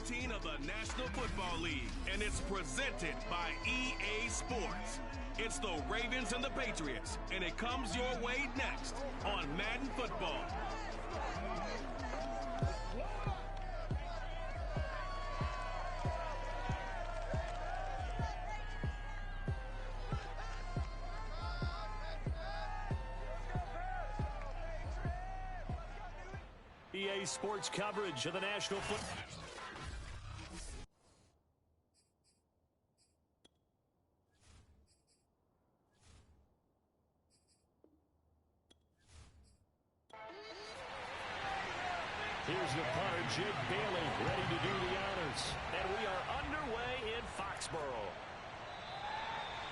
16 of the National Football League, and it's presented by EA Sports. It's the Ravens and the Patriots, and it comes your way next on Madden Football. EA Sports coverage of the National Football. Here's the punter, Jake Bailey, ready to do the honors. And we are underway in Foxborough.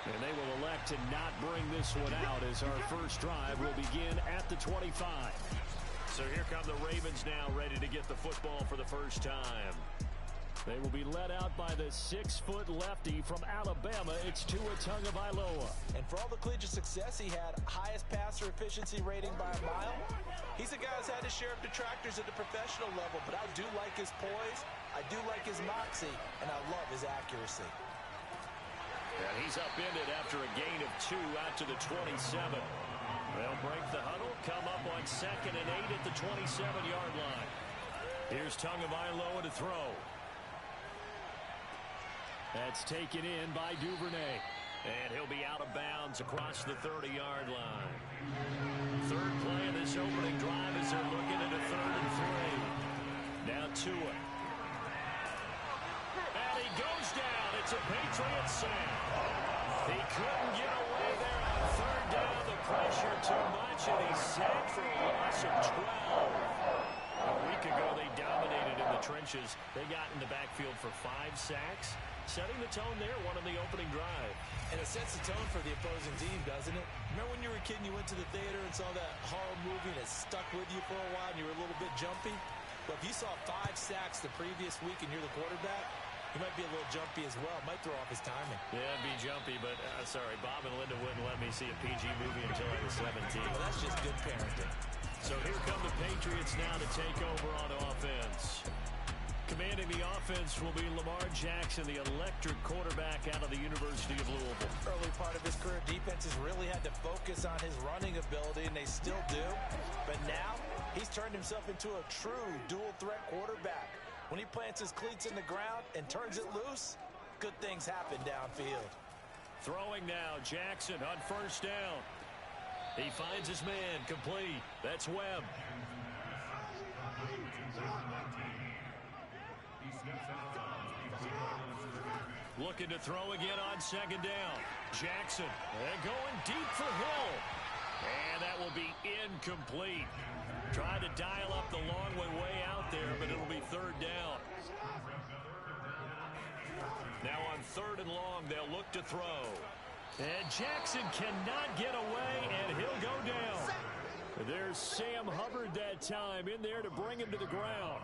And they will elect to not bring this one out as our first drive will begin at the 25. So here come the Ravens now, ready to get the football for the first time. They will be led out by the 6-foot lefty from Alabama. It's Tua Tagovailoa. And for all the collegiate success he had, highest passer efficiency rating by a mile, he's a guy who's had his share of detractors at the professional level, but I do like his poise, I do like his moxie, and I love his accuracy. And he's upended after a gain of 2 out to the 27. They'll break the huddle, come up on 2nd and 8 at the 27-yard line. Here's Tagovailoa to throw. That's taken in by Duvernay. And he'll be out of bounds across the 30-yard line. Third play of this opening drive as they're looking at a 3rd and 3. Now Tua. And he goes down. It's a Patriot sack. He couldn't get away there on 3rd down. The pressure too much, and he's sacked for a loss of 12. A week ago, they dominated in the trenches. They got in the backfield for 5 sacks, setting the tone there, one on the opening drive. And it sets the tone for the opposing team, doesn't it? Remember when you were a kid and you went to the theater and saw that horror movie and it stuck with you for a while and you were a little bit jumpy? Well, if you saw 5 sacks the previous week and you're the quarterback, he might be a little jumpy as well. Might throw off his timing. Yeah, be jumpy, but sorry, Bob and Linda wouldn't let me see a PG movie until I was 17. Well, that's just good parenting. So here come the Patriots now to take over on offense. Commanding the offense will be Lamar Jackson, the electric quarterback out of the University of Louisville. Early part of his career, defenses really had to focus on his running ability, and they still do. But now, he's turned himself into a true dual-threat quarterback. When he plants his cleats in the ground and turns it loose, good things happen downfield. Throwing now, Jackson on 1st down. He finds his man, complete. That's Webb. Looking to throw again on 2nd down. Jackson, and going deep for Hill. And that will be incomplete. Trying to dial up the long way out there, but it'll be 3rd down. Now on 3rd and long, they'll look to throw. And Jackson cannot get away, and he'll go down. There's Sam Hubbard that time in there to bring him to the ground.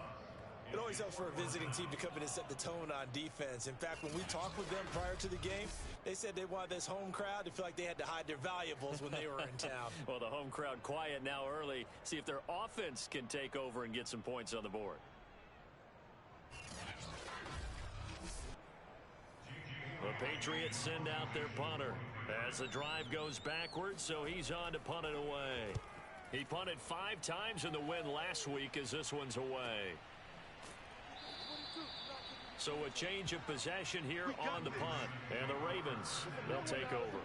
It always helps for a visiting team to come in and set the tone on defense. In fact, when we talked with them prior to the game, they said they wanted this home crowd to feel like they had to hide their valuables when they were in town. Well, the home crowd quiet now early. See if their offense can take over and get some points on the board. The Patriots send out their punter as the drive goes backwards, so he's on to punt it away. He punted 5 times in the win last week as this one's away. So a change of possession here on the punt. And the Ravens, they'll take over.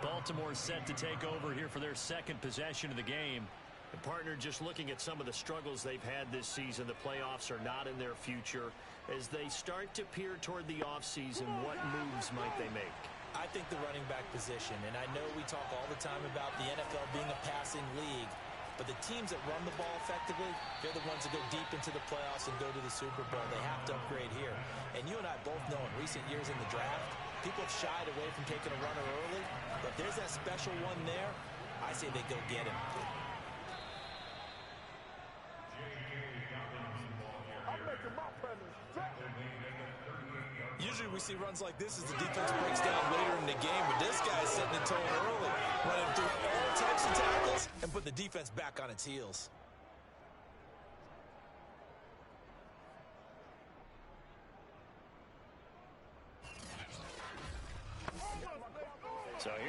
Baltimore set to take over here for their 2nd possession of the game. And partner, just looking at some of the struggles they've had this season, the playoffs are not in their future. As they start to peer toward the offseason, what moves might they make? I think the running back position, and I know we talk all the time about the NFL being a passing league, but the teams that run the ball effectively, they're the ones that go deep into the playoffs and go to the Super Bowl. They have to upgrade here. And you and I both know in recent years in the draft, people have shied away from taking a runner early. But if there's that special one there, I say they go get him. Usually we see runs like this as the defense breaks down later in the game, but this guy's setting the tone early, running through all types of tackles and put the defense back on its heels.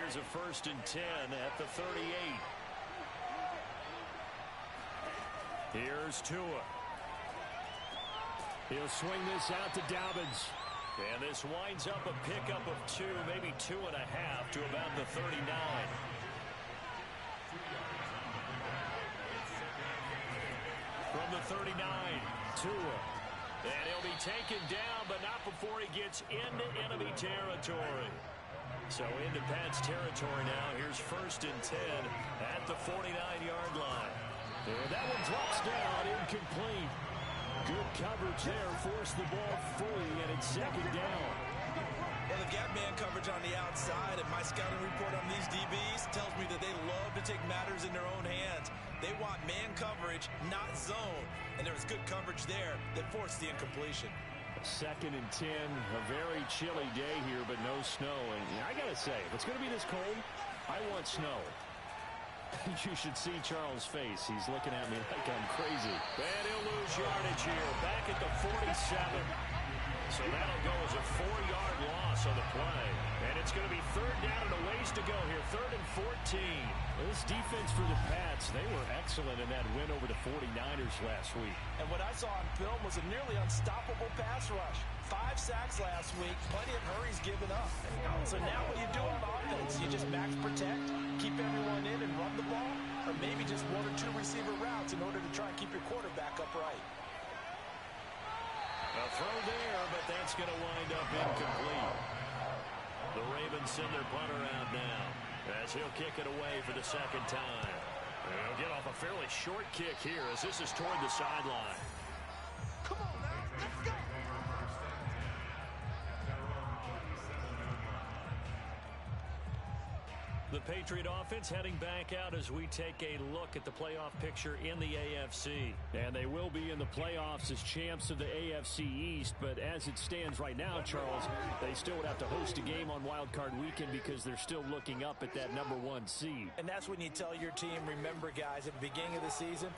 here's a 1st and 10 at the 38. Here's Tua. He'll swing this out to Dobbins. And this winds up a pickup of 2, maybe 2.5 to about the 39. From the 39, Tua. And he'll be taken down, but not before he gets into enemy territory. So into Pat's territory now. Here's 1st and 10 at the 49-yard line. And that one drops down, incomplete. Good coverage there, forced the ball free, and it's 2nd down. Well, the gap man coverage on the outside, and my scouting report on these DBs tells me that they love to take matters in their own hands. They want man coverage, not zone. And there was good coverage there that forced the incompletion. 2nd and 10, a very chilly day here, but no snow. And I got to say, if it's going to be this cold, I want snow. You should see Charles' face. He's looking at me like I'm crazy. And he'll lose yardage here, back at the 47. So that'll go as a 4-yard loss on the play. And it's going to be 3rd down and a ways to go here, 3rd and 14. This defense for the Pats, they were excellent in that win over the 49ers last week. And what I saw on film was a nearly unstoppable pass rush. 5 sacks last week, plenty of hurries given up. So now what do you do on offense? You just max protect, keep everyone in and run the ball, or maybe just 1 or 2 receiver routes in order to try and keep your quarterback upright. A throw there, but that's going to wind up incomplete. The Ravens send their punter out now as he'll kick it away for the 2nd time. And he'll get off a fairly short kick here as this is toward the sideline. Come on now, let's go. The Patriot offense heading back out as we take a look at the playoff picture in the AFC. And they will be in the playoffs as champs of the AFC East, but as it stands right now, Charles, they still would have to host a game on Wild Card Weekend because they're still looking up at that #1 seed. And that's when you tell your team, remember, guys, at the beginning of the season,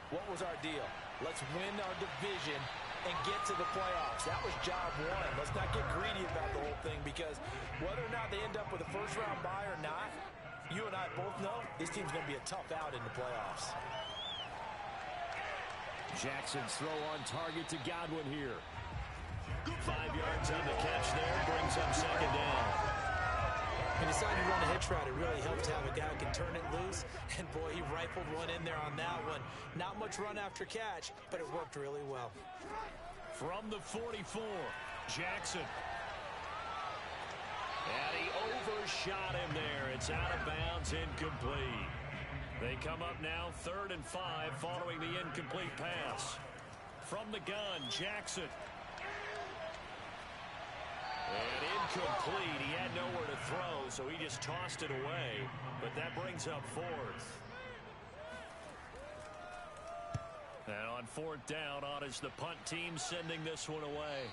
what was our deal? Let's win our division and get to the playoffs. That was job 1. Let's not get greedy about the whole thing, because whether or not they end up with a first-round bye or not, you and I both know this team's going to be a tough out in the playoffs. Jackson's throw on target to Godwin here. 5 yards on the catch there, brings up 2nd down. When you decide to run a hitch route, it really helps to have a guy who can turn it loose. And, boy, he rifled one in there on that one. Not much run after catch, but it worked really well. From the 44, Jackson. And he overshot him there. It's out of bounds, incomplete. They come up now 3rd and 5 following the incomplete pass. From the gun, Jackson. And incomplete. He had nowhere to throw, so he just tossed it away. But that brings up 4th. And on 4th down, on is the punt team sending this one away.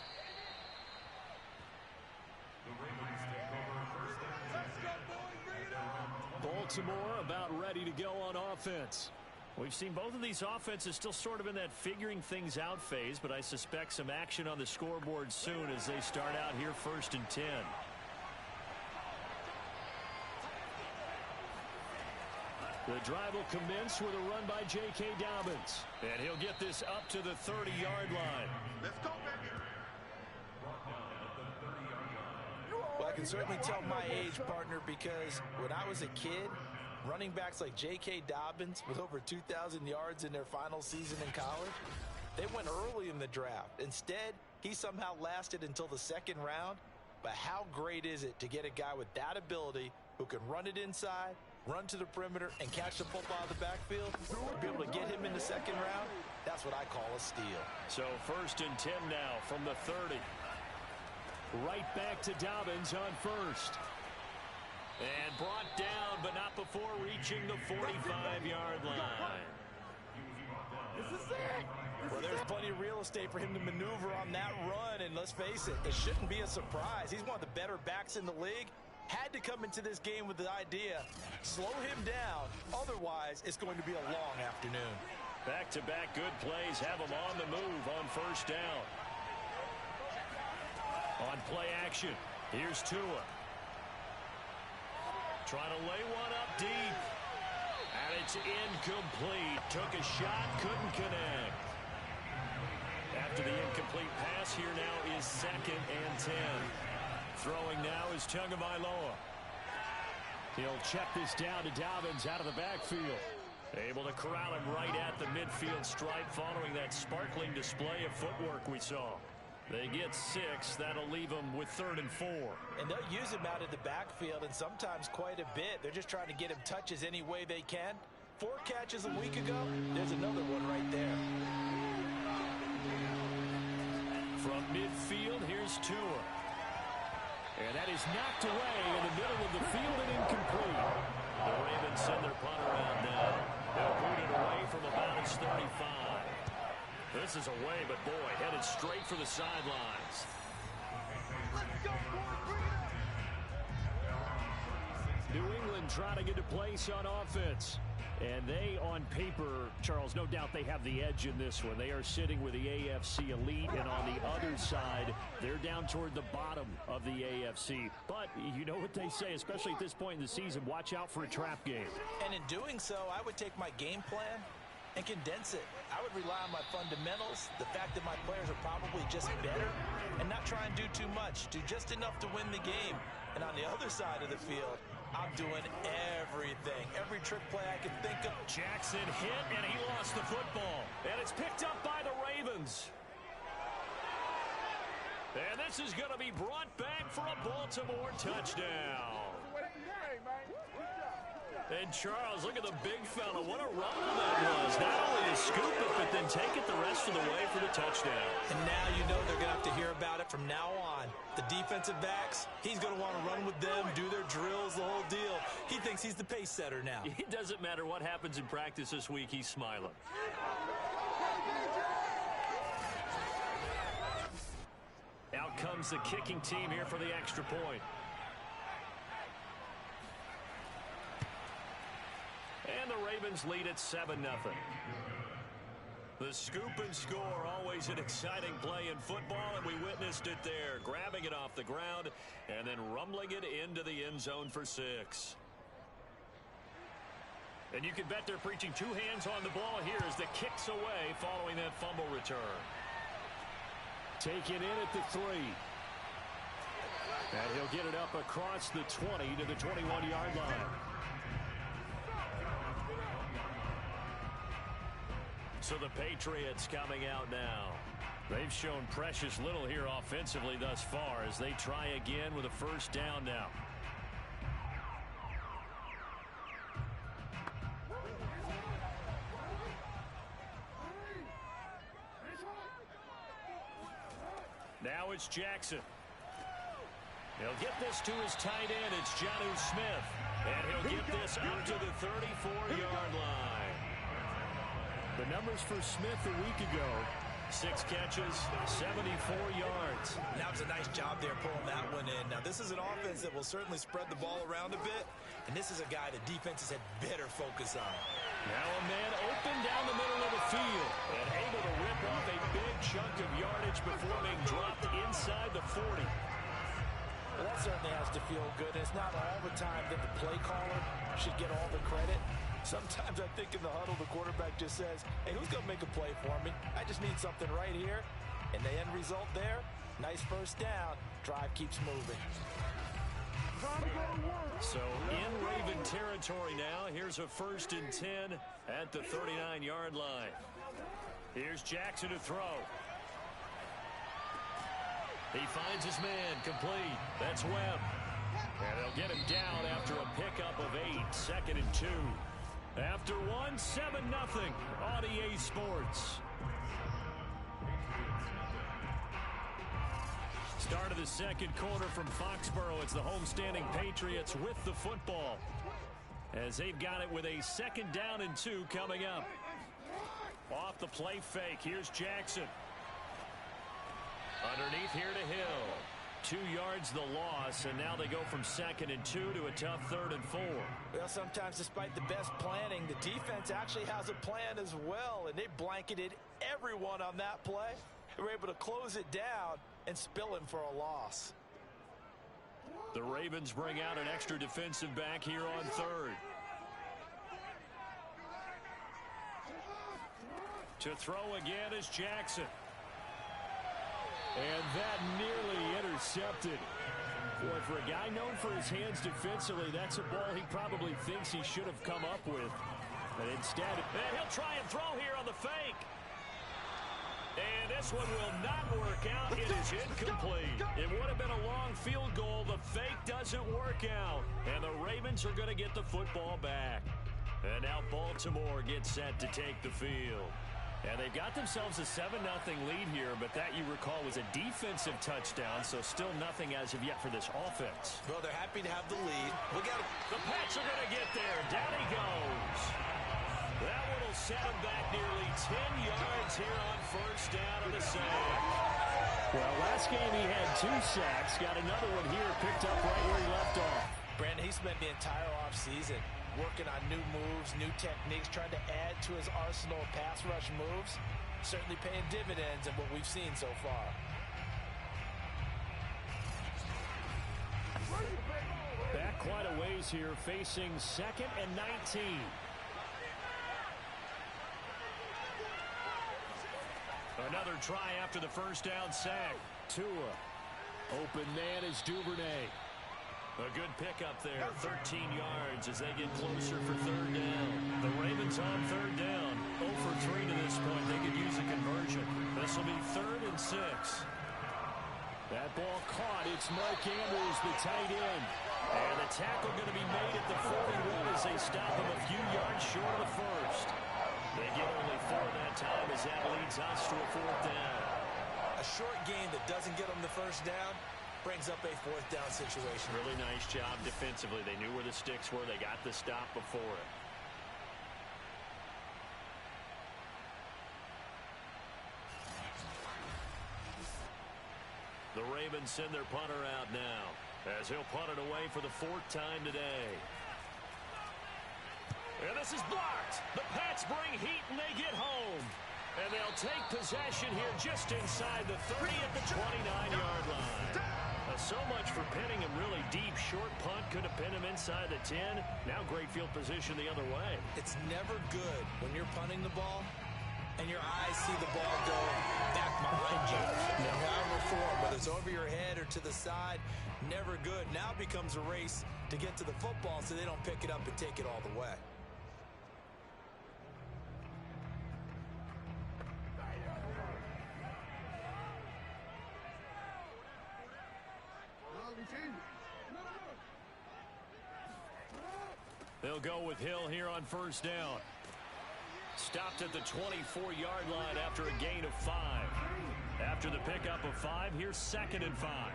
Baltimore about ready to go on offense. We've seen both of these offenses still sort of in that figuring things out phase, but I suspect some action on the scoreboard soon as they start out here 1st and 10. The drive will commence with a run by J.K. Dobbins. And he'll get this up to the 30-yard line. Let's go, baby. Well, I can certainly tell my age, partner, because when I was a kid, running backs like J.K. Dobbins with over 2,000 yards in their final season in college, they went early in the draft. Instead, he somehow lasted until the 2nd round. But how great is it to get a guy with that ability who can run it inside, run to the perimeter, and catch the football out of the backfield? Be able to get him in the 2nd round, that's what I call a steal. So 1st and 10 now from the 30. Right back to Dobbins on 1st. And brought down, but not before reaching the 45-yard line. This is it. Well, there's plenty of real estate for him to maneuver on that run, and let's face it, it shouldn't be a surprise. He's one of the better backs in the league. Had to come into this game with the idea, slow him down, otherwise it's going to be a long afternoon. Back-to-back good plays have him on the move on 1st down. On play action, here's Tua. Trying to lay one up deep. And it's incomplete. Took a shot, couldn't connect. After the incomplete pass, here now is 2nd and 10. Throwing now is Tagovailoa. He'll check this down to Dobbins out of the backfield. Able to corral him right at the midfield stripe following that sparkling display of footwork we saw. They get 6. That'll leave them with 3rd and 4. And they'll use him out of the backfield, and sometimes quite a bit. They're just trying to get him touches any way they can. 4 catches a week ago. There's another one right there. From midfield, here's Tua. And that is knocked away in the middle of the field and incomplete. The Ravens send their punt around now. They'll boot it away from about his 35. This is away, but boy, headed straight for the sidelines. New England trying to get a place on offense. And they, on paper, Charles, no doubt they have the edge in this one. They are sitting with the AFC elite, and on the other side, they're down toward the bottom of the AFC. But you know what they say, especially at this point in the season, watch out for a trap game. And in doing so, I would take my game plan and condense it. I would rely on my fundamentals, the fact that my players are probably just better, and not try and do too much. Do just enough to win the game. And on the other side of the field, I'm doing everything. Every trick play I can think of. Jackson hit, and he lost the football. And it's picked up by the Ravens. And this is going to be brought back for a Baltimore touchdown. And Charles, look at the big fella. What a rumble that was. Not only to scoop it, but then take it the rest of the way for the touchdown. And now you know they're going to have to hear about it from now on. The defensive backs, he's going to want to run with them, do their drills, the whole deal. He thinks he's the pace setter now. It doesn't matter what happens in practice this week. He's smiling. Out comes the kicking team here for the extra point. And the Ravens lead at 7-0. The scoop and score, always an exciting play in football, and we witnessed it there. Grabbing it off the ground and then rumbling it into the end zone for 6. And you can bet they're preaching 2 hands on the ball here as the kick's away following that fumble return. Taken in at the 3. And he'll get it up across the 20 to the 21-yard line. So the Patriots coming out now. They've shown precious little here offensively thus far as they try again with a first down now. Now it's Jackson. He'll get this to his tight end. It's Jonnu Smith. And he'll get this up to the 34-yard line. The numbers for Smith a week ago, 6 catches, 74 yards. That was a nice job there pulling that one in. Now, this is an offense that will certainly spread the ball around a bit, and this is a guy that defenses had better focus on. Now a man open down the middle of the field and able to rip off a big chunk of yardage before being dropped inside the 40. Well, that certainly has to feel good. It's not all the time that the play caller should get all the credit. Sometimes I think in the huddle, the quarterback just says, hey, who's going to make a play for me? I just need something right here. And the end result there, nice first down. Drive keeps moving. So in Raven territory now. Here's a 1st and 10 at the 39-yard line. Here's Jackson to throw. He finds his man, complete. That's Webb. And they'll get him down after a pickup of 8, 2nd and 2. After 1, 7-0 on EA Sports. Start of the second quarter from Foxborough. It's the homestanding Patriots with the football, as they've got it with a 2nd down and 2 coming up. Off the play fake, here's Jackson. Underneath here to Hill. 2 yards the loss, and now they go from 2nd and 2 to a tough 3rd and 4. Well, sometimes despite the best planning, the defense actually has a plan as well, and they blanketed everyone on that play. They were able to close it down and spill him for a loss. The Ravens bring out an extra defensive back here on third. To throw again is Jackson. And that nearly intercepted. Boy, for a guy known for his hands defensively, that's a ball he probably thinks he should have come up with. But instead, and he'll try and throw here on the fake. And this one will not work out. It is incomplete. It would have been a long field goal. The fake doesn't work out. And the Ravens are going to get the football back. And now Baltimore gets set to take the field. And they've got themselves a 7-0 lead here, but that, you recall, was a defensive touchdown, so still nothing as of yet for this offense. Well, they're happy to have the lead. Look at it. The Pats are going to get there. Down he goes. That one will set him back nearly 10 yards here on first down of the sack. Well, last game he had 2 sacks. Got another one here picked up right where he left off. Brandon, he spent the entire offseason working on new moves, new techniques, trying to add to his arsenal of pass rush moves. Certainly paying dividends in what we've seen so far. Back quite a ways here, facing 2nd and 19. Another try after the first down sack. Tua. Open man is Duvernay. A good pickup there, 13 yards as they get closer for third down. The Ravens on third down, 0 for 3 to this point. They could use a conversion. This will be 3rd and 6. That ball caught. It's Mark Andrews, the tight end. And the tackle going to be made at the 41 as they stop him a few yards short of the first. They get only 4 that time as that leads us to a 4th down. A short game that doesn't get them the first down brings up a 4th down situation. Really nice job defensively. They knew where the sticks were. They got the stop before it. The Ravens send their punter out now as he'll punt it away for the 4th time today. And this is blocked. The Pats bring heat and they get home. And they'll take possession here just inside the 30 at the 29-yard line. So much for pinning him really deep. Short punt could have pinned him inside the 10. Now great field position the other way. It's never good when you're punting the ball and your eyes see the ball go back behind you. However form, whether it's over your head or to the side, never good. Now it becomes a race to get to the football so they don't pick it up and take it all the way. They'll go with Hill here on first down. Stopped at the 24-yard line after a gain of 5. After the pickup of 5, here's 2nd and 5.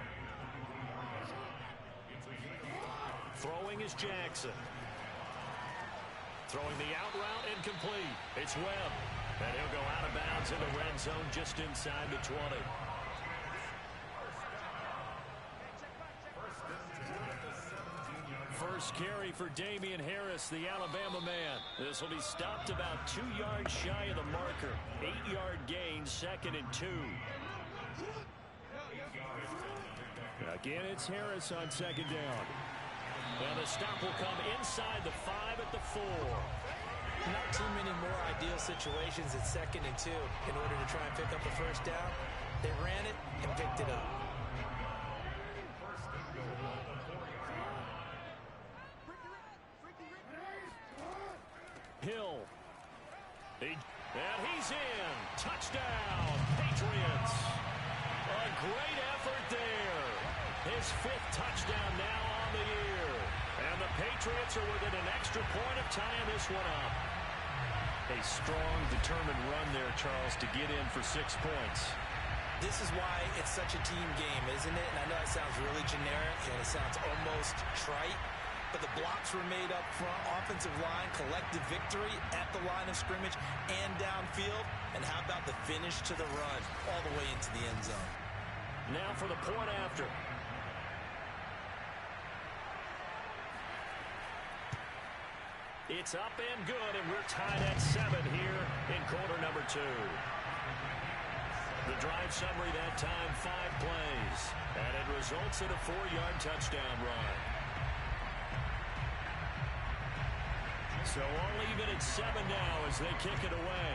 Throwing is Jackson. Throwing the out route incomplete. It's Webb. And he'll go out of bounds in the red zone just inside the 20. First carry for Damian Harris, the Alabama man. This will be stopped about 2 yards shy of the marker. 8-yard gain, 2nd and 2. Again, it's Harris on 2nd down. Now the stop will come inside the 5 at the 4. Not too many more ideal situations at 2nd and 2 in order to try and pick up a first down. They ran it and picked it up. Hill. And he's in. Touchdown, Patriots. A great effort there. His 5th touchdown now on the year. And the Patriots are within an extra point of tying this one up. A strong, determined run there, Charles, to get in for 6 points. This is why it's such a team game, isn't it? And I know it sounds really generic and it sounds almost trite. But the blocks were made up front, offensive line, collective victory at the line of scrimmage and downfield. And how about the finish to the run all the way into the end zone? Now for the point after. It's up and good, and we're tied at 7 here in quarter number 2. The drive summary that time, 5 plays. And it results in a 4-yard touchdown run. So all even at 7 now as they kick it away.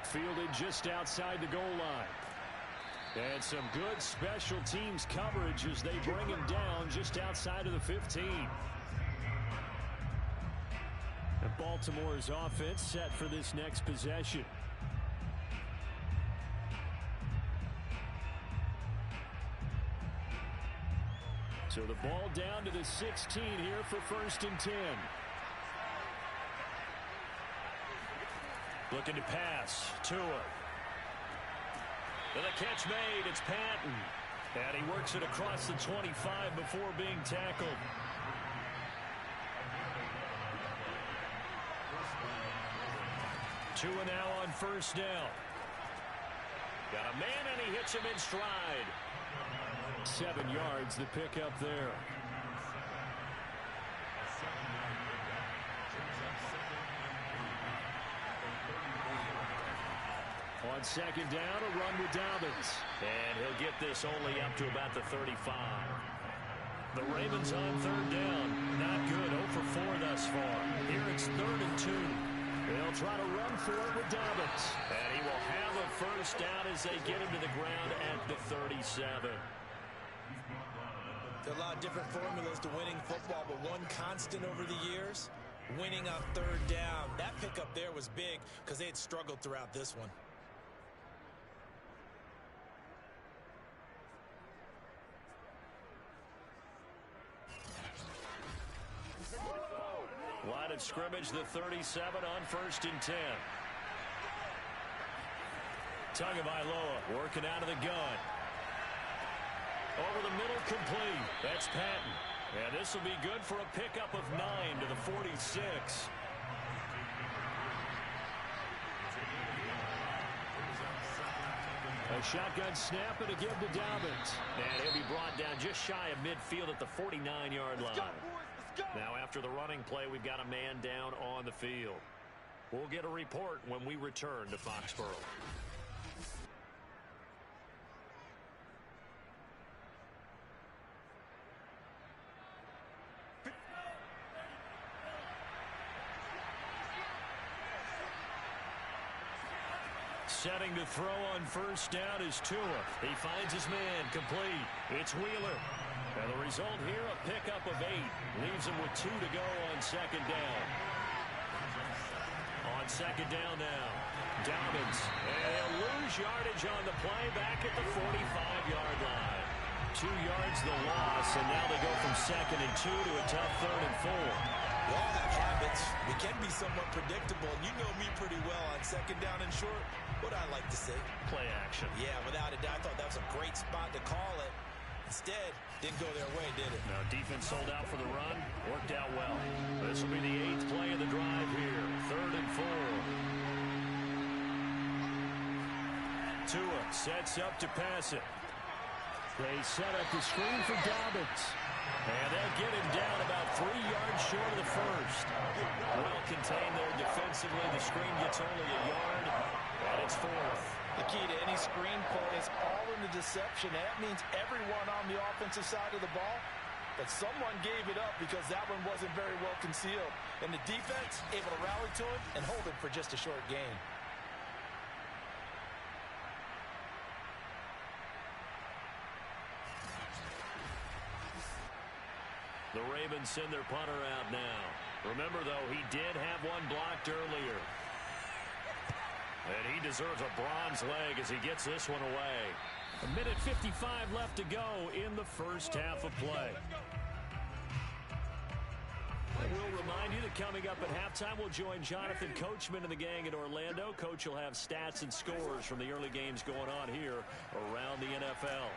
Fielded just outside the goal line. And some good special teams coverage as they bring him down just outside of the 15. And Baltimore's offense set for this next possession. So the ball down to the 16 here for 1st and 10. Looking to pass. Tua. And the catch made. It's Patton. And he works it across the 25 before being tackled. Tua now on 1st down. Got a man and he hits him in stride. 7 yards the pickup there. On 2nd down, a run with Dobbins. And he'll get this only up to about the 35. The Ravens on 3rd down. Not good. 0 for 4 thus far. Here it's 3rd and 2. They'll try to run for it with Dobbins. And he will have a 1st down as they get him to the ground at the 37. There are a lot of different formulas to winning football, but one constant over the years, winning on 3rd down. That pickup there was big because they had struggled throughout this one. Line of scrimmage, the 37 on 1st and 10. Tagovailoa working out of the gun. Over the middle, complete. That's Patton. And this will be good for a pickup of 9 to the 46. A shotgun snap and a give to Dobbins. And he'll be brought down just shy of midfield at the 49-yard line. Now after the running play, we've got a man down on the field. We'll get a report when we return to Foxborough. Setting to throw on 1st down is Tua. He finds his man, complete. It's Wheeler. And the result here, a pickup of 8. Leaves him with 2 to go on 2nd down. On 2nd down now, Dobbins. And they'll lose yardage on the play back at the 45-yard line. 2 yards the loss, and now they go from 2nd and 2 to a tough 3rd and 4. We all have habits. We can be somewhat predictable, and you know me pretty well on 2nd down and short. What I like to say? Play action. Yeah, without a doubt. I thought that was a great spot to call it. Instead, didn't go their way, did it? Now, defense sold out for the run. Worked out well. This will be the 8th play of the drive here. 3rd and 4. Tua sets up to pass it. They set up the screen for Dobbins. And they'll get him down about 3 yards short of the 1st. Well contained there defensively. The screen gets only a yard. And it's 4th. The key to any screen play is all in the deception. That means everyone on the offensive side of the ball, but someone gave it up because that one wasn't very well concealed. And the defense able to rally to it and hold it for just a short gain. The Ravens send their punter out now. Remember, though, he did have one blocked earlier. And he deserves a bronze leg as he gets this one away. 1:55 left to go in the 1st half of play. And we'll remind you that coming up at halftime, we'll join Jonathan Coachman and the gang in Orlando. Coach will have stats and scores from the early games going on here around the NFL.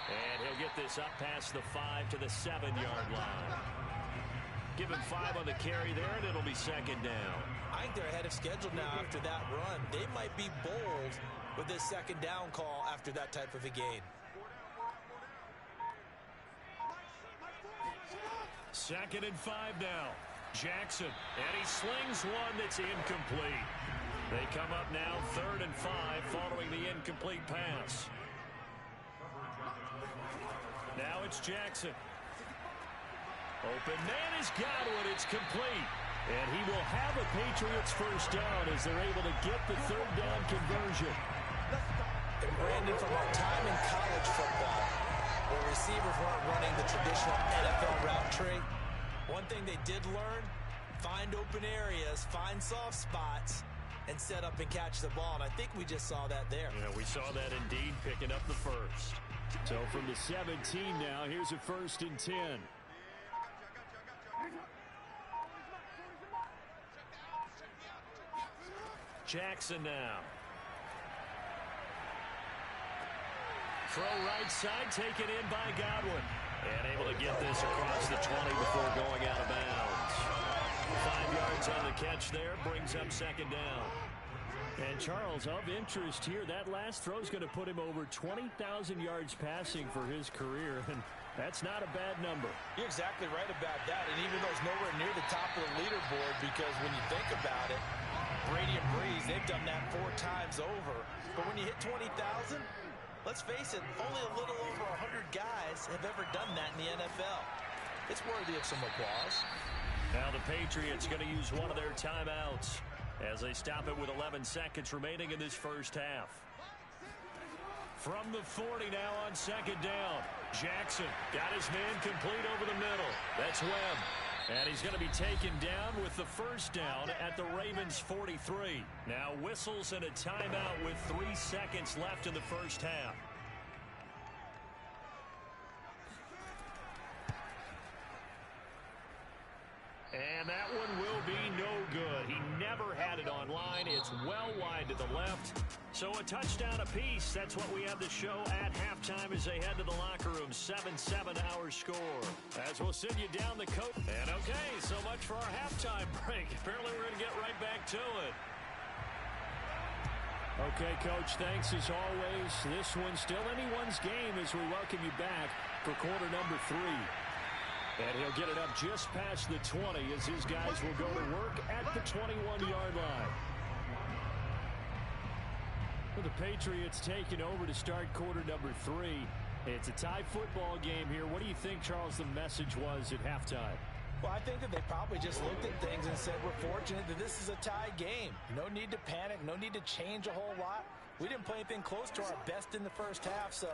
And he'll get this up past the 5 to the 7-yard line. Give him 5 on the carry there, and it'll be 2nd down. I think they're ahead of schedule now after that run. They might be bold with this 2nd down call after that type of a gain. 2nd and 5 now. Jackson, and he slings one that's incomplete. They come up now 3rd and 5 following the incomplete. incomplete pass. Now it's Jackson. Open man is Godwin. It's complete. And he will have a Patriots first down as they're able to get the third down conversion. And Brandon, from our time in college football, where receivers weren't running the traditional NFL route tree, one thing they did learn, find open areas, find soft spots, and set up and catch the ball. And I think we just saw that there. Yeah, we saw that indeed, picking up the first. So from the 17 now, here's a 1st and 10. Jackson now. Throw right side, taken in by Godwin. And able to get this across the 20 before going out of bounds. 5 yards on the catch there, brings up 2nd down. And Charles, of interest here, that last throw is going to put him over 20,000 yards passing for his career, and that's not a bad number. You're exactly right about that, and even though it's nowhere near the top of the leaderboard, because when you think about it, Brady and Breeze, they've done that 4 times over. But when you hit 20,000, let's face it, only a little over 100 guys have ever done that in the NFL. It's worthy of some applause. Now the Patriots going to use one of their timeouts as they stop it with 11 seconds remaining in this first half. From the 40 now on 2nd down. Jackson got his man complete over the middle. That's Webb. And he's going to be taken down with the first down at the Ravens 43. Now whistles and a timeout with 3 seconds left in the first half. And that one will be no good. He never had it online. It's well wide to the left. So a touchdown apiece. That's what we have to show at halftime as they head to the locker room. 7-7 our score. As we'll send you down the coast. And okay, so much for our halftime break. Apparently we're going to get right back to it. Okay, Coach, thanks as always. This one's still anyone's game as we welcome you back for quarter number 3. And he'll get it up just past the 20 as his guys will go to work at the 21-yard line. Well, the Patriots taking over to start quarter number 3. It's a tie football game here. What do you think, Charles, the message was at halftime? Well, I think that they probably just looked at things and said, we're fortunate that this is a tie game. No need to panic. No need to change a whole lot. We didn't play anything close to our best in the first half, so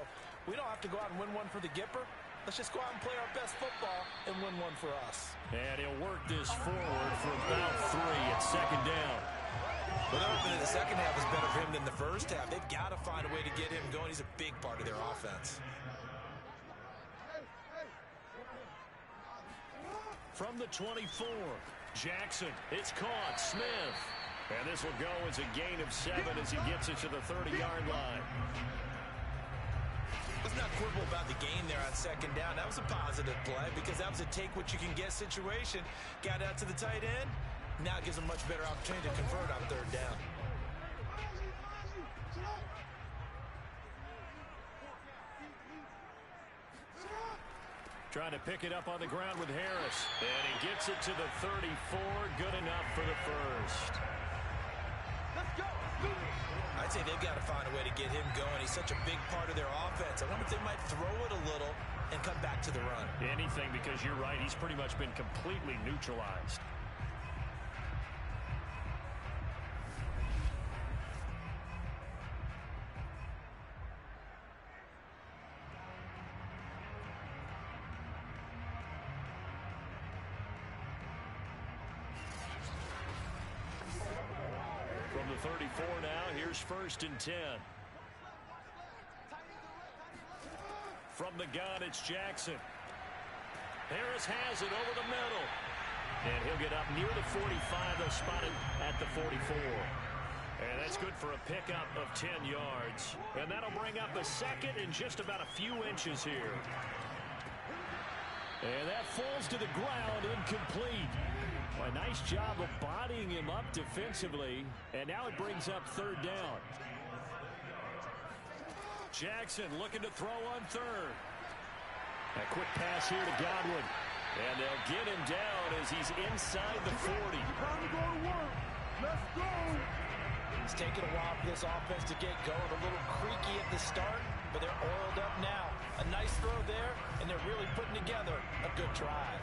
we don't have to go out and win one for the Gipper. Let's just go out and play our best football and win one for us. And he'll work this forward for about 3 at 2nd down. Well, their opening in the second half was better for him than the first half. They've got to find a way to get him going. He's a big part of their offense. From the 24, Jackson. It's caught. Smith. And this will go as a gain of 7 as he gets it to the 30-yard line. Let's not quibble about the gain there on 2nd down. That was a positive play because that was a take-what-you-can-get situation. Got out to the tight end. Now it gives them much better opportunity to convert on 3rd down. Trying to pick it up on the ground with Harris. And he gets it to the 34. Good enough for the first. Let's go. I'd say they've got to find a way to get him going. He's such a big part of their offense. I wonder if they might throw it a little and come back to the run. Anything, because you're right. He's pretty much been completely neutralized. From the 34 now, here's 1st and 10. From the gun, it's Jackson. Harris has it over the middle. And he'll get up near the 45. They'll spot it at the 44. And that's good for a pickup of 10 yards. And that'll bring up a 2nd and just about a few inches here. And that falls to the ground, incomplete. A nice job of bodying him up defensively. And now it brings up 3rd down. Jackson looking to throw on 3rd. A quick pass here to Godwin. And they'll get him down as he's inside the 40. Time to go to work. Let's go. It's taken a while for this offense to get going. A little creep shaky at the start, but they're oiled up now. A nice throw there, and they're really putting together a good drive.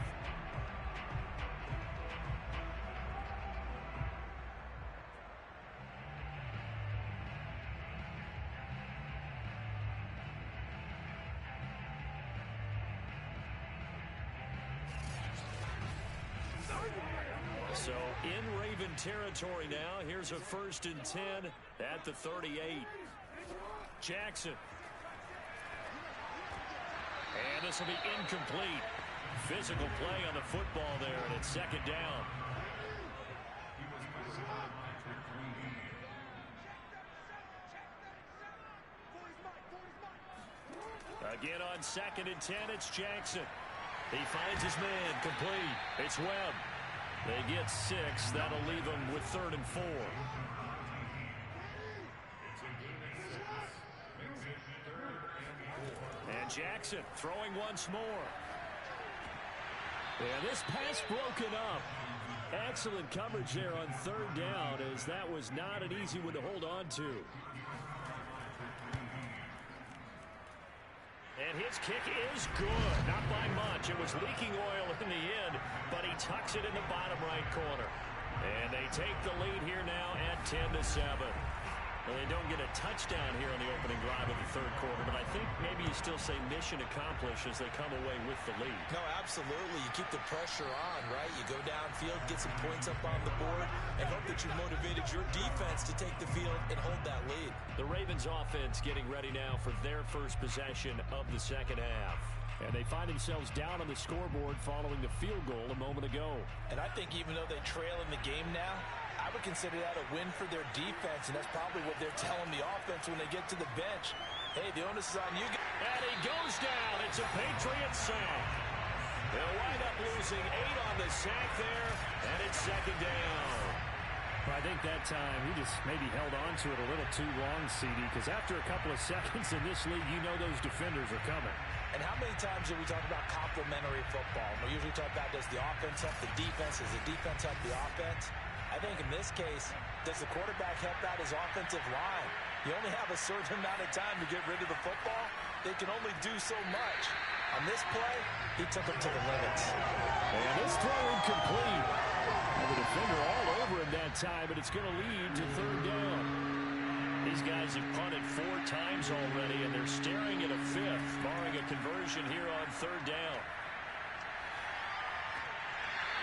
So in Raven territory now. Here's a 1st and 10 at the 38. Jackson. And this will be incomplete. Physical play on the football there, and it's 2nd down. Again on 2nd and 10, it's Jackson. He finds his man, complete. It's Webb. They get 6. That'll leave them with 3rd and 4. And Jackson throwing once more. And this pass broken up. Excellent coverage there on 3rd down, as that was not an easy one to hold on to. And his kick is good. Not by much. It was leaking oil in the end, but he tucks it in the bottom right corner. And they take the lead here now at 10-7. Well, they don't get a touchdown here on the opening drive of the 3rd quarter, but I think maybe you still say mission accomplished as they come away with the lead. No, absolutely. You keep the pressure on, right? You go downfield, get some points up on the board, and hope that you motivated your defense to take the field and hold that lead. The Ravens offense getting ready now for their first possession of the 2nd half. And they find themselves down on the scoreboard following the field goal a moment ago. And I think even though they trail in the game now, I would consider that a win for their defense, and that's probably what they're telling the offense when they get to the bench. Hey, the onus is on you. And he goes down. It's a Patriots sack. They'll wind up losing 8 on the sack there, and it's 2nd down. Well, I think that time he just maybe held on to it a little too long, CD, because after a couple of seconds in this league, you know those defenders are coming. And how many times do we talk about complementary football? We usually talk about, does the offense help the defense? Does the defense help the offense? I think in this case, does the quarterback help out his offensive line? You only have a certain amount of time to get rid of the football. They can only do so much. On this play, he took him to the limits. And this throw incomplete. And the defender all over him that time, but it's going to lead to 3rd down. These guys have punted 4 times already, and they're staring at a 5th, barring a conversion here on 3rd down.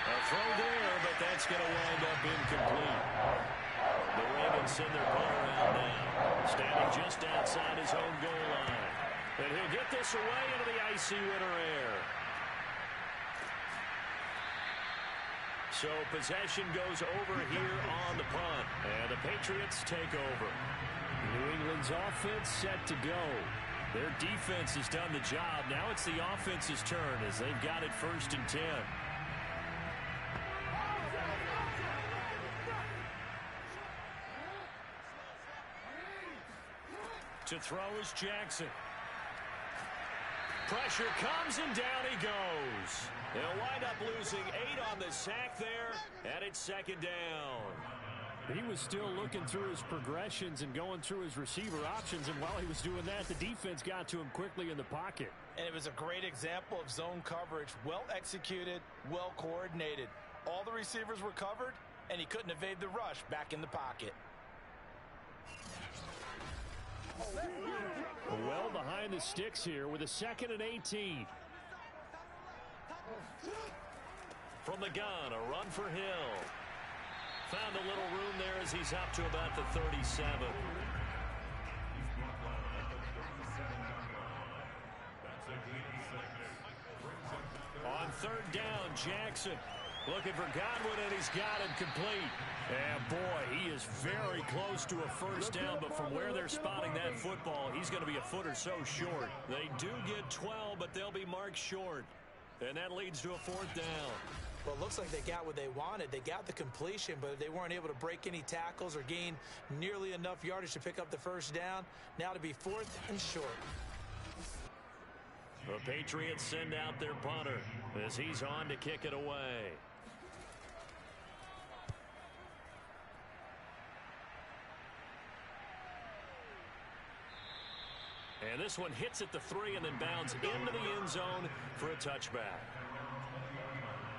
A throw there, but that's going to wind up incomplete. The Ravens send their punter out now, standing just outside his own goal line. And he'll get this away into the icy winter air. So possession goes over here on the punt, and the Patriots take over. New England's offense set to go. Their defense has done the job. Now it's the offense's turn as they've got it 1st and 10. To throw is Jackson. Pressure comes and down he goes. They'll wind up losing 8 on the sack there, and it's 2nd down. He was still looking through his progressions and going through his receiver options, and while he was doing that, the defense got to him quickly in the pocket. And it was a great example of zone coverage. Well executed, well coordinated. All the receivers were covered, and he couldn't evade the rush back in the pocket. Well behind the sticks here with a 2nd and 18. From the gun, a run for Hill. Found a little room there as he's up to about the 37. On 3rd down, Jackson looking for Godwin, and he's got him complete. And boy, he is very close to a 1st down, but from where they're spotting that football, he's going to be a foot or so short. They do get 12, but they'll be marked short. And that leads to a 4th down. Well, it looks like they got what they wanted. They got the completion, but they weren't able to break any tackles or gain nearly enough yardage to pick up the 1st down. Now to be 4th and short. The Patriots send out their punter as he's on to kick it away. And this one hits at the 3 and then bounds into the end zone for a touchback.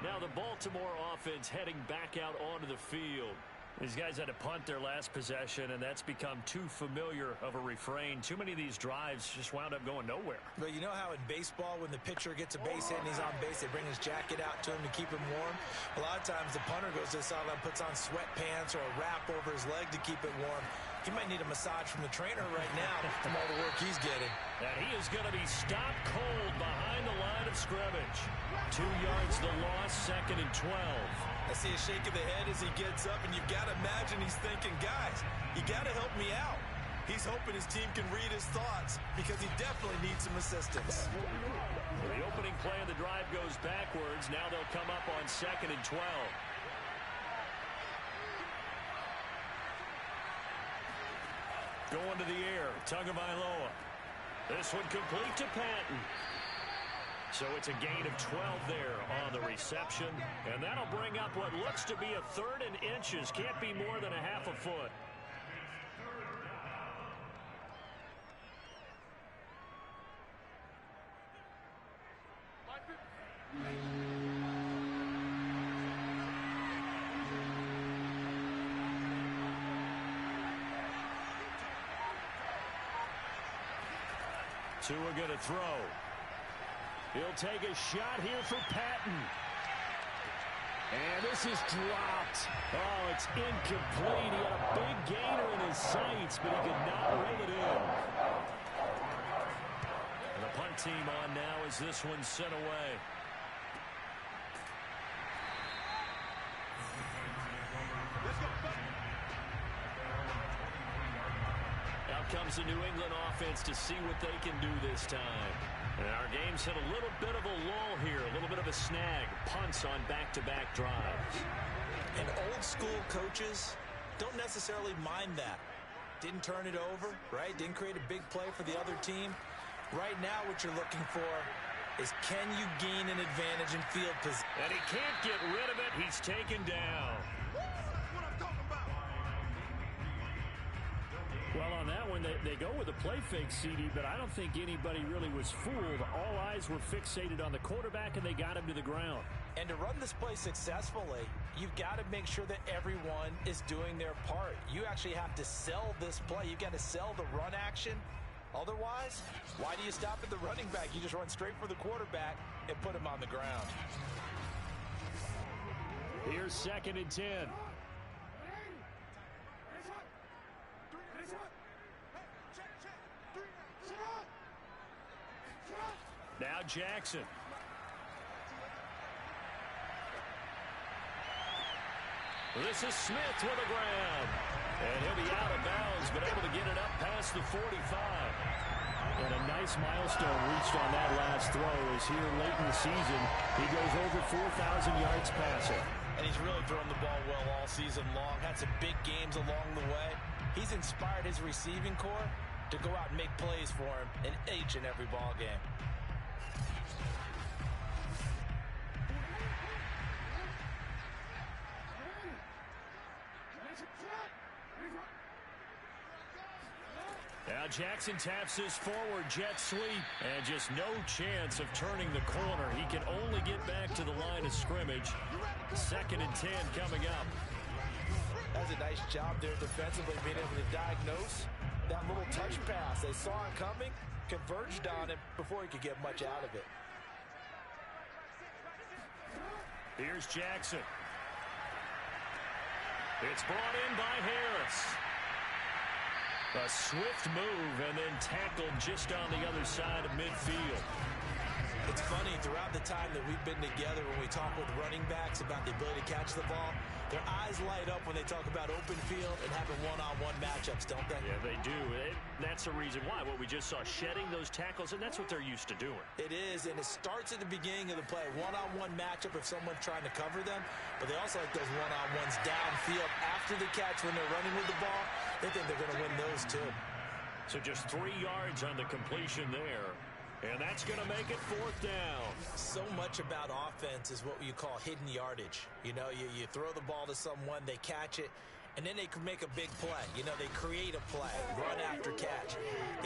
Now the Baltimore offense heading back out onto the field. These guys had to punt their last possession, and that's become too familiar of a refrain. Too many of these drives just wound up going nowhere. But you know how in baseball, when the pitcher gets a base hit and he's on base, they bring his jacket out to him to keep him warm? A lot of times the punter goes to the sideline, puts on sweatpants or a wrap over his leg to keep it warm. He might need a massage from the trainer right now from all the work he's getting. And he is going to be stopped cold behind the line of scrimmage. 2 yards the loss, 2nd and 12. I see a shake of the head as he gets up, and you've got to imagine he's thinking, guys, you got to help me out. He's hoping his team can read his thoughts because he definitely needs some assistance. The opening play of the drive goes backwards. Now they'll come up on 2nd and 12. Going to the air, Tagovailoa. This one complete to Patton. So it's a gain of 12 there on the reception. And that'll bring up what looks to be a 3rd and inches. Can't be more than a half a foot. Tua going to throw. He'll take a shot here for Patton. And this is dropped. Oh, it's incomplete. He had a big gainer in his sights, but he could not reel it in. And the punt team on now as this one's sent away. Out comes the New England offense to see what they can do this time. And our game's hit a little bit of a lull here, a little bit of a snag. Punts on back-to-back drives. And old-school coaches don't necessarily mind that. Didn't turn it over, right? Didn't create a big play for the other team. Right now what you're looking for is can you gain an advantage in field position? And he can't get rid of it. He's taken down. Well, on that one, they go with a play fake, CD, but I don't think anybody really was fooled. All eyes were fixated on the quarterback, and they got him to the ground. And to run this play successfully, you've got to make sure that everyone is doing their part. You actually have to sell this play. You've got to sell the run action. Otherwise, why do you stop at the running back? You just run straight for the quarterback and put him on the ground. Here's 2nd and 10. Now Jackson. This is Smith with a grab. And he'll be out of bounds, but able to get it up past the 45. And a nice milestone reached on that last throw as here late in the season, he goes over 4,000 yards passing. And he's really thrown the ball well all season long. Had some big games along the way. He's inspired his receiving corps to go out and make plays for him in each and every ball game. Now Jackson taps his forward jet sweep, and just no chance of turning the corner. He can only get back to the line of scrimmage. 2nd and 10 coming up. That's a nice job there defensively, being able to diagnose that little touch pass. They saw it coming, converged on it before he could get much out of it. Here's Jackson. It's brought in by Harris. A swift move and then tackled just on the other side of midfield. It's funny, throughout the time that we've been together, when we talk with running backs about the ability to catch the ball, their eyes light up when they talk about open field and having one-on-one matchups, don't they? Yeah, they do. That's the reason why. What we just saw, shedding those tackles, and that's what they're used to doing. It is, and it starts at the beginning of the play. One-on-one matchup if someone's trying to cover them, but they also like those one-on-ones downfield after the catch when they're running with the ball. They think they're going to win those too. So just 3 yards on the completion there. And that's going to make it 4th down. So much about offense is what you call hidden yardage. You know, you throw the ball to someone, they catch it, and then they can make a big play. You know, they create a play, run after catch.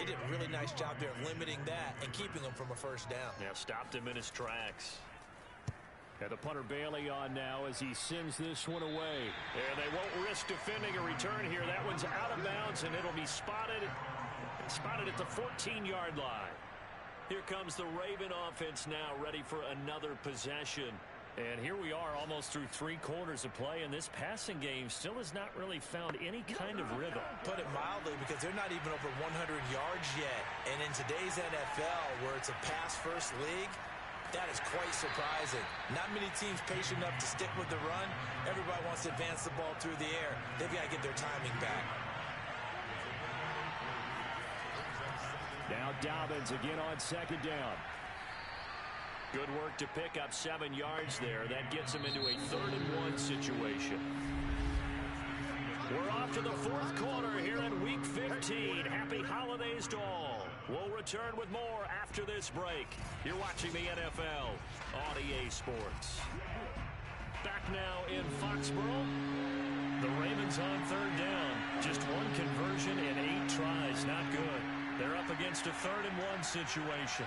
They did a really nice job there of limiting that and keeping him from a first down. Yeah, stopped him in his tracks. And the punter Bailey on now as he sends this one away. And they won't risk defending a return here. That one's out of bounds, and it'll be spotted at the 14-yard line. Here comes the Raven offense now, ready for another possession. And here we are almost through 3 quarters of play, and this passing game still has not really found any kind of rhythm. Put it mildly, because they're not even over 100 yards yet. And in today's NFL, where it's a pass-first league, that is quite surprising. Not many teams patient enough to stick with the run. Everybody wants to advance the ball through the air. They've got to get their timing back. Now Dobbins again on second down. Good work to pick up 7 yards there. That gets him into a 3rd-and-1 situation. We're off to the 4th quarter here in Week 15. Happy holidays to all. We'll return with more after this break. You're watching the NFL on EA Sports. Back now in Foxborough. The Ravens on 3rd down. Just 1 conversion in 8 tries. Not good. They're up against a 3rd-and-1 situation.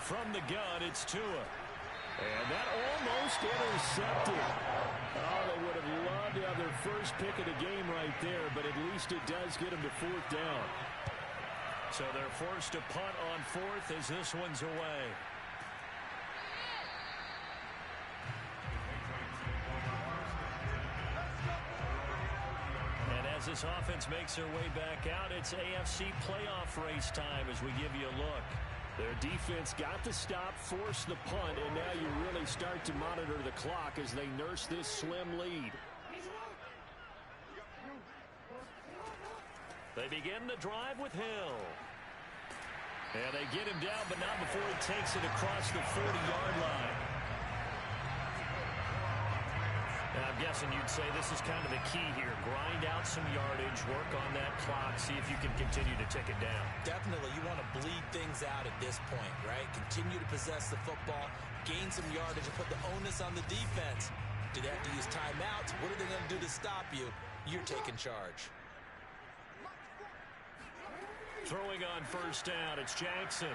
From the gun, it's Tua. And that almost intercepted. Oh, they would have loved to have their first pick of the game right there, but at least it does get them to 4th down. So they're forced to punt on 4th as this one's away. And as this offense makes their way back out, it's AFC playoff race time as we give you a look. Their defense got the stop, forced the punt, and now you really start to monitor the clock as they nurse this slim lead. They begin the drive with Hill. And they get him down, but not before he takes it across the 40-yard line. And I'm guessing you'd say this is kind of the key here. Grind out some yardage, work on that clock, see if you can continue to tick it down. Definitely, you want to bleed things out at this point, right? Continue to possess the football, gain some yardage, and put the onus on the defense. Do they have to use timeouts? What are they going to do to stop you? You're taking charge. Throwing on 1st down, it's Jackson.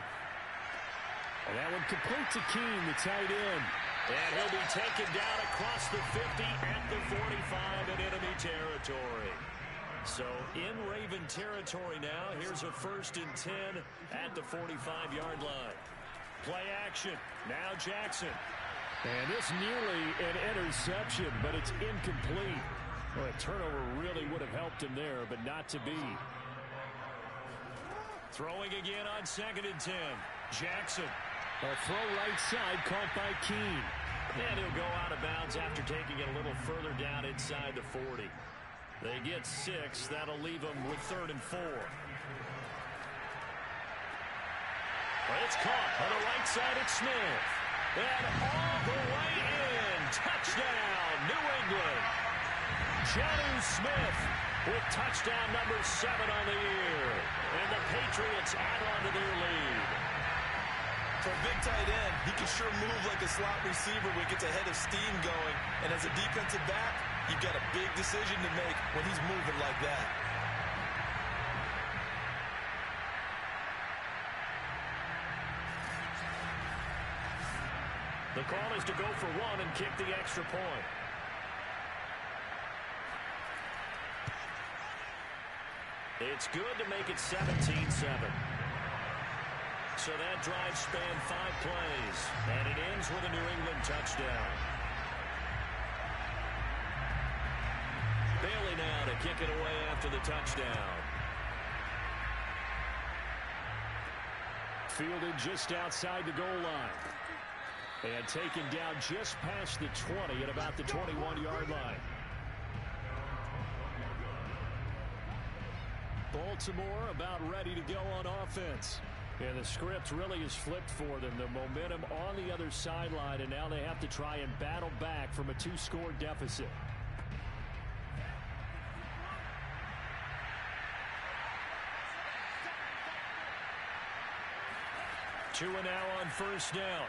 And that one complete to Keene, the tight end. And he'll be taken down across the 50 at the 45 in enemy territory. So in Raven territory now, here's a 1st and 10 at the 45-yard line. Play action. Now Jackson. And this nearly an interception, but it's incomplete. Well, a turnover really would have helped him there, but not to be. Throwing again on 2nd and 10. Jackson. A throw right side caught by Keene. And he'll go out of bounds after taking it a little further down inside the 40. They get 6. That'll leave them with 3rd and 4. But it's caught on the right side at Smith. And all the way in. Touchdown, New England. Jonnu Smith with touchdown number 7 on the year. And the Patriots add on to their lead. For a big tight end, he can sure move like a slot receiver when he gets a head of steam going. And as a defensive back, you've got a big decision to make when he's moving like that. The call is to go for 1 and kick the extra point. It's good to make it 17-7. So that drive spanned 5 plays, and it ends with a New England touchdown. Bailey now to kick it away after the touchdown. Fielded just outside the goal line. And taken down just past the 20 at about the 21-yard line. Baltimore about ready to go on offense. And the script really is flipped for them. The momentum on the other sideline, and now they have to try and battle back from a 2-score deficit. Tua now on 1st down.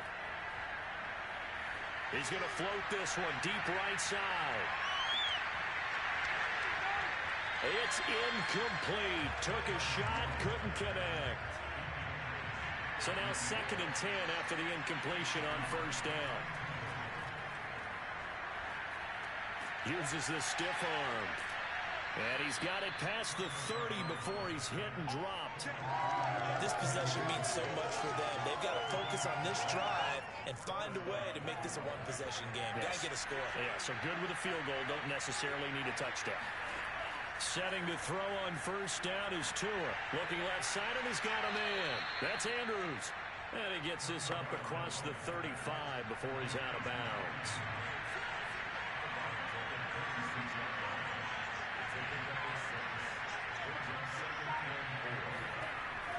He's going to float this one deep right side. It's incomplete. Took a shot, couldn't connect. So now 2nd and 10 after the incompletion on first down. Uses the stiff arm. And he's got it past the 30 before he's hit and dropped. This possession means so much for them. They've got to focus on this drive and find a way to make this a one-possession game. Yes. Got to get a score. Yeah, so good with a field goal. Don't necessarily need a touchdown. Setting to throw on first down is Tua. Looking left side, and he's got a man. That's Andrews. And he gets this up across the 35 before he's out of bounds.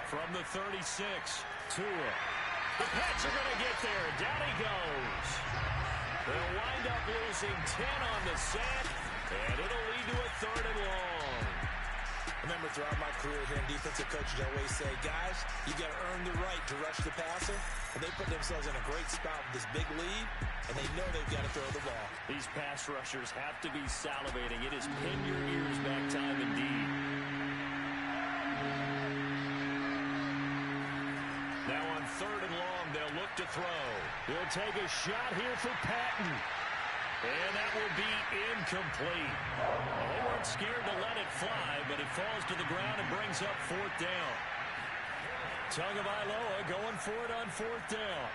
From the 36, Tua. The Pats are going to get there. Down he goes. They'll wind up losing 10 on the sack, and it'll lead to a 3rd and long. Remember, throughout my career here in defensive coaches, I always say, guys, you got to earn the right to rush the passer. And they put themselves in a great spot with this big lead, and they know they've got to throw the ball. These pass rushers have to be salivating. It is pin your ears back time indeed. Now on 3rd and long, they'll look to throw. He'll take a shot here for Patton. And that will be incomplete. Well, they weren't scared to let it fly, but it falls to the ground and brings up 4th down. Tagovailoa going for it on 4th down.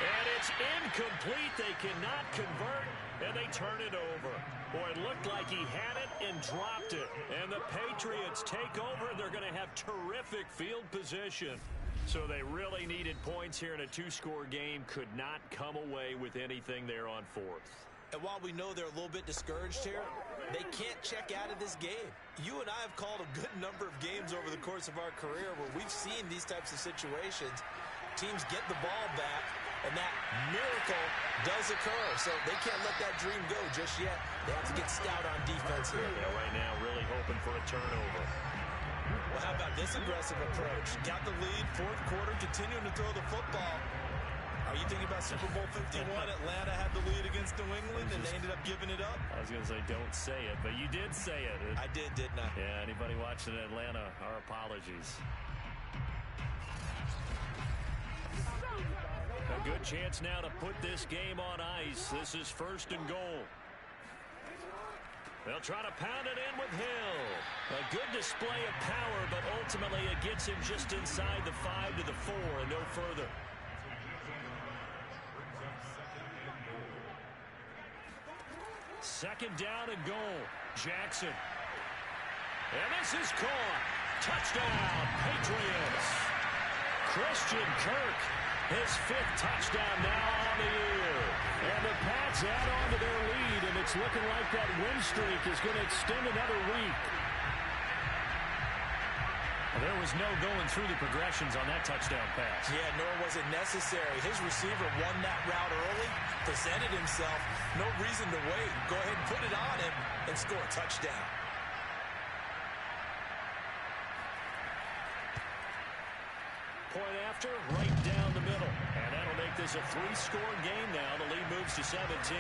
And it's incomplete. They cannot convert, and they turn it over. Boy, it looked like he had it and dropped it. And the Patriots take over, and they're going to have terrific field position. So they really needed points here in a 2-score game. Could not come away with anything there on 4th. And while we know they're a little bit discouraged here, they can't check out of this game. You and I have called a good number of games over the course of our career where we've seen these types of situations. Teams get the ball back, and that miracle does occur. So they can't let that dream go just yet. They have to get stout on defense here. Yeah, right now, really hoping for a turnover. Well, how about this aggressive approach? Got the lead, 4th quarter, continuing to throw the football. Are you thinking about Super Bowl 51? Atlanta had the lead against New England, and they ended up giving it up? I was going to say, don't say it, but you did say it. I did, didn't I? Yeah, anybody watching Atlanta, our apologies. A good chance now to put this game on ice. This is 1st and goal. They'll try to pound it in with Hill. A good display of power, but ultimately it gets him just inside the 5 to the 4 and no further. Second down and goal. Jackson. And this is caught. Touchdown, Patriots. Christian Kirk, his 5th touchdown now on the year. And the Pats add on to their lead, and it's looking like that win streak is going to extend another week. Well, there was no going through the progressions on that touchdown pass. Yeah, nor was it necessary. His receiver won that route early, presented himself. No reason to wait. Go ahead and put it on him and score a touchdown. Point after, right down the middle. And that'll make this a 3-score game now. The lead moves to 17.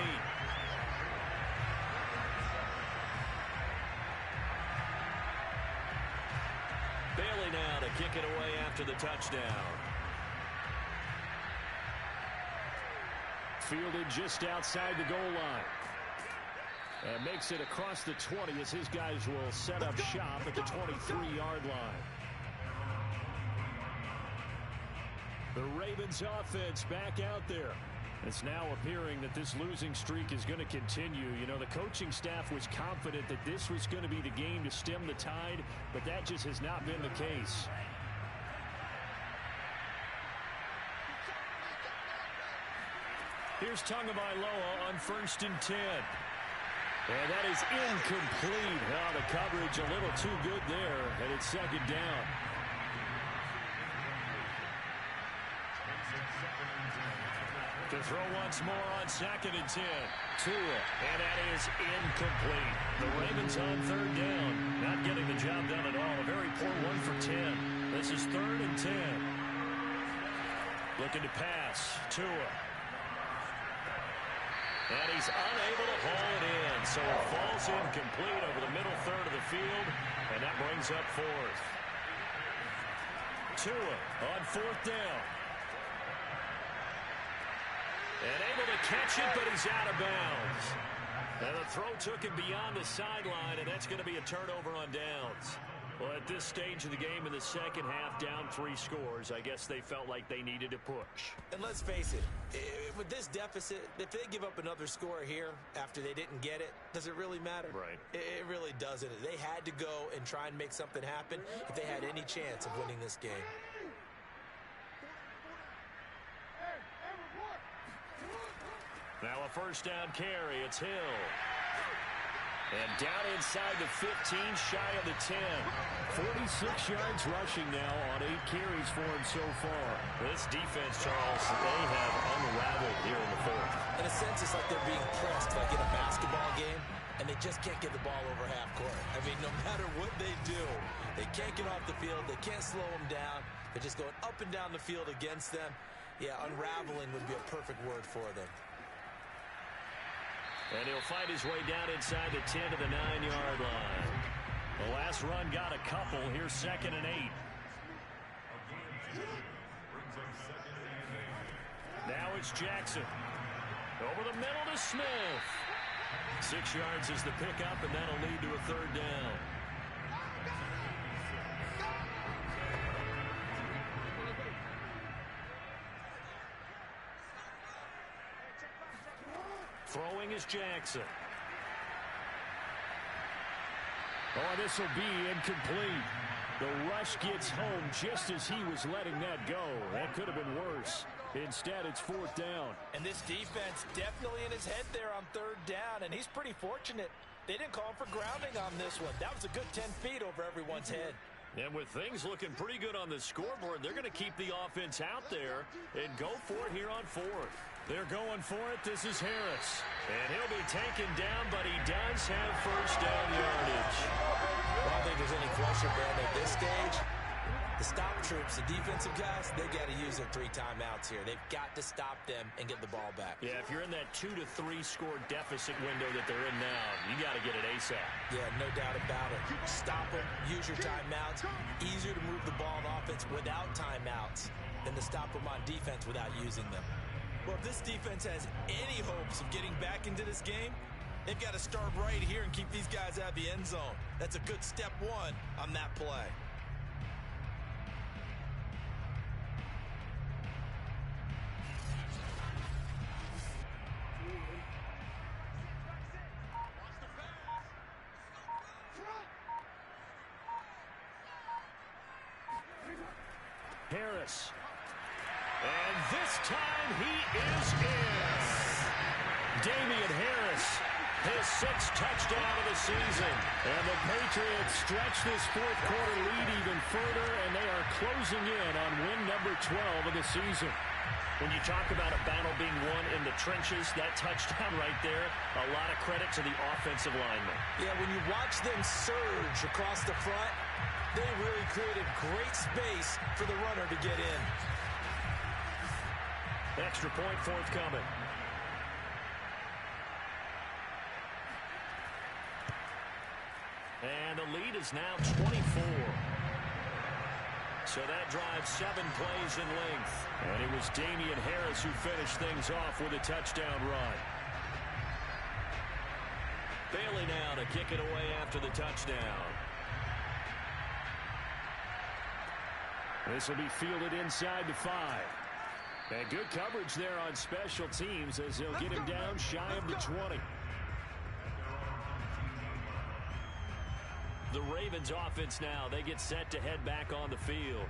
Bailey now to kick it away after the touchdown. Fielded just outside the goal line. And makes it across the 20 as his guys will set up shop at the 23-yard line. The Ravens offense back out there. It's now appearing that this losing streak is going to continue. You know, the coaching staff was confident that this was going to be the game to stem the tide, but that just has not been the case. Here's Tagovailoa on 1st and 10. And that is incomplete. Oh, the coverage a little too good there, and it's 2nd down. To throw once more on 2nd and 10. Tua, and that is incomplete. The Ravens on 3rd down. Not getting the job done at all. A very poor 1 for 10. This is 3rd and 10. Looking to pass. Tua. And he's unable to haul it in. So it falls incomplete over the middle third of the field. And that brings up fourth. Tua on fourth down. And able to catch it, but he's out of bounds. And the throw took him beyond the sideline, and that's going to be a turnover on downs. Well, at this stage of the game in the second half, down 3 scores, I guess they felt like they needed to push. And let's face it, with this deficit, if they give up another score here after they didn't get it, does it really matter? Right. It really doesn't. They had to go and try and make something happen if they had any chance of winning this game. Now a first down carry. It's Hill. And down inside the 15, shy of the 10. 46 yards rushing now on 8 carries for him so far. This defense, Charles, they have unraveled here in the fourth. In a sense, it's like they're being pressed like in a basketball game, and they just can't get the ball over half court. I mean, no matter what they do, they can't get off the field. They can't slow them down. They're just going up and down the field against them. Yeah, unraveling would be a perfect word for them. And he'll fight his way down inside the 10 to the 9-yard line. The last run got a couple. Here's 2nd and 8. Now it's Jackson. Over the middle to Smith. 6 yards is the pickup, and that'll lead to a third down. Throwing is Jackson. Oh, this will be incomplete. The rush gets home just as he was letting that go. That could have been worse. Instead, it's 4th down. And this defense definitely in his head there on 3rd down, and he's pretty fortunate. They didn't call him for grounding on this one. That was a good 10 feet over everyone's head. And with things looking pretty good on the scoreboard, they're going to keep the offense out there and go for it here on 4th. They're going for it. This is Harris. And he'll be taken down, but he does have first down yardage. I don't think there's any question, Ben, at this stage. The stop troops, the defensive guys, they got to use their 3 timeouts here. They've got to stop them and get the ball back. Yeah, if you're in that 2 to 3 score deficit window that they're in now, you got to get it ASAP. Yeah, no doubt about it. Stop them, use your timeouts. Easier to move the ball on offense without timeouts than to stop them on defense without using them. Well, if this defense has any hopes of getting back into this game, they've got to start right here and keep these guys out of the end zone. That's a good step 1 on that play. Harris. And this time he is in. Damian Harris, his 6th touchdown of the season. And the Patriots stretch this 4th quarter lead even further, and they are closing in on win number 12 of the season. When you talk about a battle being won in the trenches, that touchdown right there, a lot of credit to the offensive linemen. Yeah, when you watch them surge across the front, they really created great space for the runner to get in. Extra point forthcoming. And the lead is now 24. So that drives 7 plays in length. And it was Damian Harris who finished things off with a touchdown run. Bailey now to kick it away after the touchdown. This will be fielded inside the 5. And good coverage there on special teams as they'll get him down shy of the 20. The Ravens offense now, they get set to head back on the field.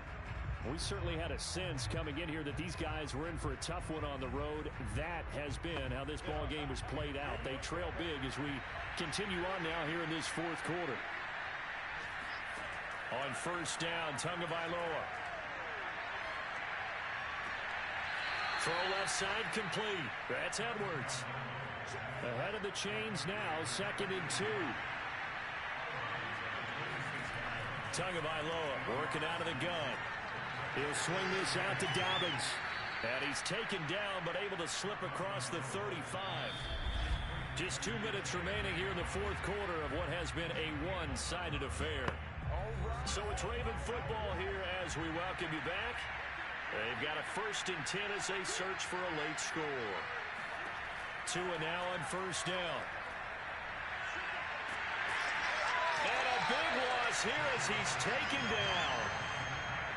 We certainly had a sense coming in here that these guys were in for a tough one on the road. That has been how this ball game has played out. They trail big as we continue on now here in this 4th quarter. On first down, Tagovailoa. Throw left side complete. That's Edwards. Ahead of the chains now, 2nd and 2. Tagovailoa working out of the gun. He'll swing this out to Dobbins. And he's taken down but able to slip across the 35. Just 2 minutes remaining here in the fourth quarter of what has been a one-sided affair. So it's Raven football here as we welcome you back. They've got a 1st and 10 as they search for a late score. Tua now on 1st down. And a big loss here as he's taken down.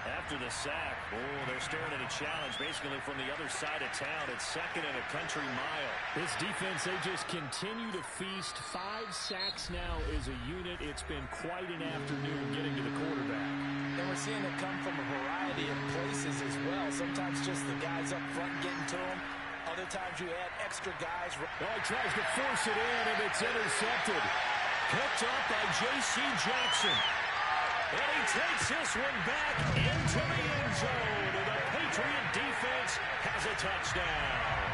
After the sack, they're staring at a challenge basically from the other side of town. It's 2nd and a country mile. This defense, they just continue to feast. 5 sacks now as a unit. It's been quite an afternoon getting to the quarterback. And we're seeing it come from a variety of places as well. Sometimes just the guys up front getting to him. Other times you add extra guys. Oh, he tries to force it in, and it's intercepted. Picked up by J.C. Jackson. And he takes this one back into the end zone. And the Patriot defense has a touchdown.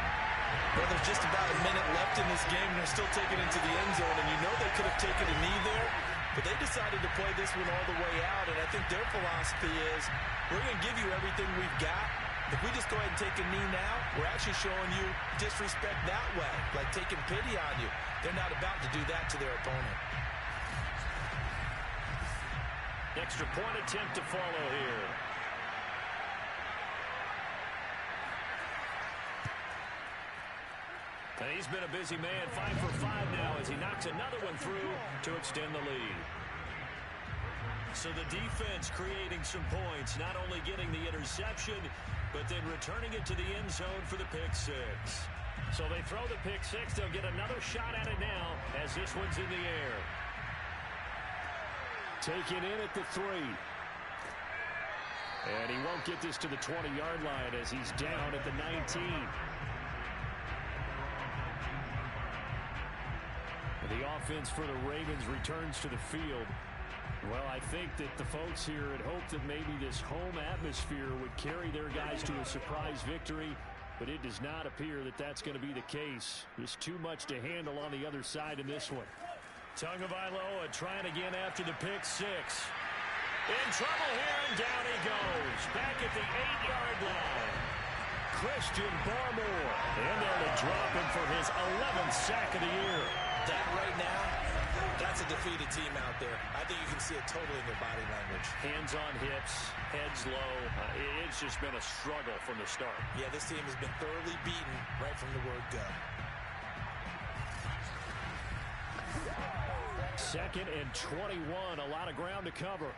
Well, there's just about a minute left in this game. They're still taking it into the end zone. And you know they could have taken a knee there. But they decided to play this one all the way out. And I think their philosophy is, we're going to give you everything we've got. If we just go ahead and take a knee now, we're actually showing you disrespect that way. Like taking pity on you. They're not about to do that to their opponent. Extra point attempt to follow here. And he's been a busy man, 5 for 5 now as he knocks another one through to extend the lead. So the defense creating some points, not only getting the interception, but then returning it to the end zone for the pick 6. So they throw the pick 6. They'll get another shot at it now as this one's in the air. Taken in at the 3. And he won't get this to the 20-yard line as he's down at the 19. The offense for the Ravens returns to the field. Well, I think that the folks here had hoped that maybe this home atmosphere would carry their guys to a surprise victory, but it does not appear that that's going to be the case. Just too much to handle on the other side in this one. Tagovailoa trying again after the pick 6. In trouble here, and down he goes. Back at the 8-yard line. Christian Barmore in there to drop him for his 11th sack of the year. That right now, that's a defeated team out there. I think you can see it totally in their body language. Hands on hips, heads low. It's just been a struggle from the start. Yeah, this team has been thoroughly beaten right from the word go. 2nd and 21, a lot of ground to cover.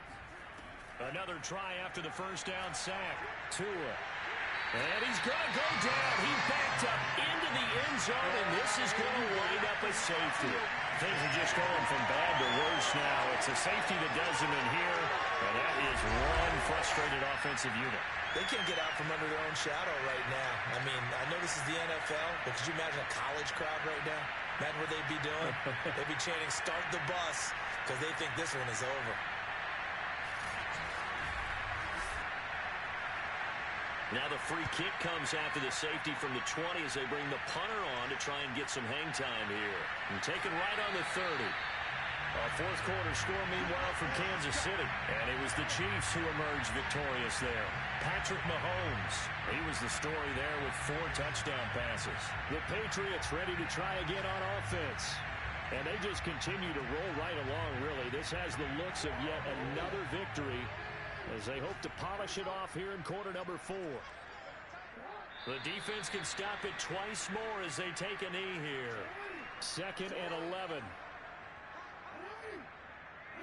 Another try after the 1st down sack. Tua. And he's going to go down. He backed up into the end zone, and this is going to wind up a safety. Things are just going from bad to worse now. It's a safety that does him in here, and that is one frustrated offensive unit. They can't get out from under their own shadow right now. I mean, I know this is the NFL, but could you imagine a college crowd right now? Imagine what they'd be doing. They'd be chanting, "Start the bus," because they think this one is over. Now the free kick comes after the safety from the 20 as they bring the punter on to try and get some hang time here. And taken right on the 30. A fourth quarter score, meanwhile, from Kansas City. And it was the Chiefs who emerged victorious there. Patrick Mahomes, he was the story there with 4 touchdown passes. The Patriots ready to try again on offense. And they just continue to roll right along, really. This has the looks of yet another victory as they hope to polish it off here in quarter number 4. The defense can stop it twice more as they take a knee here. 2nd and 11.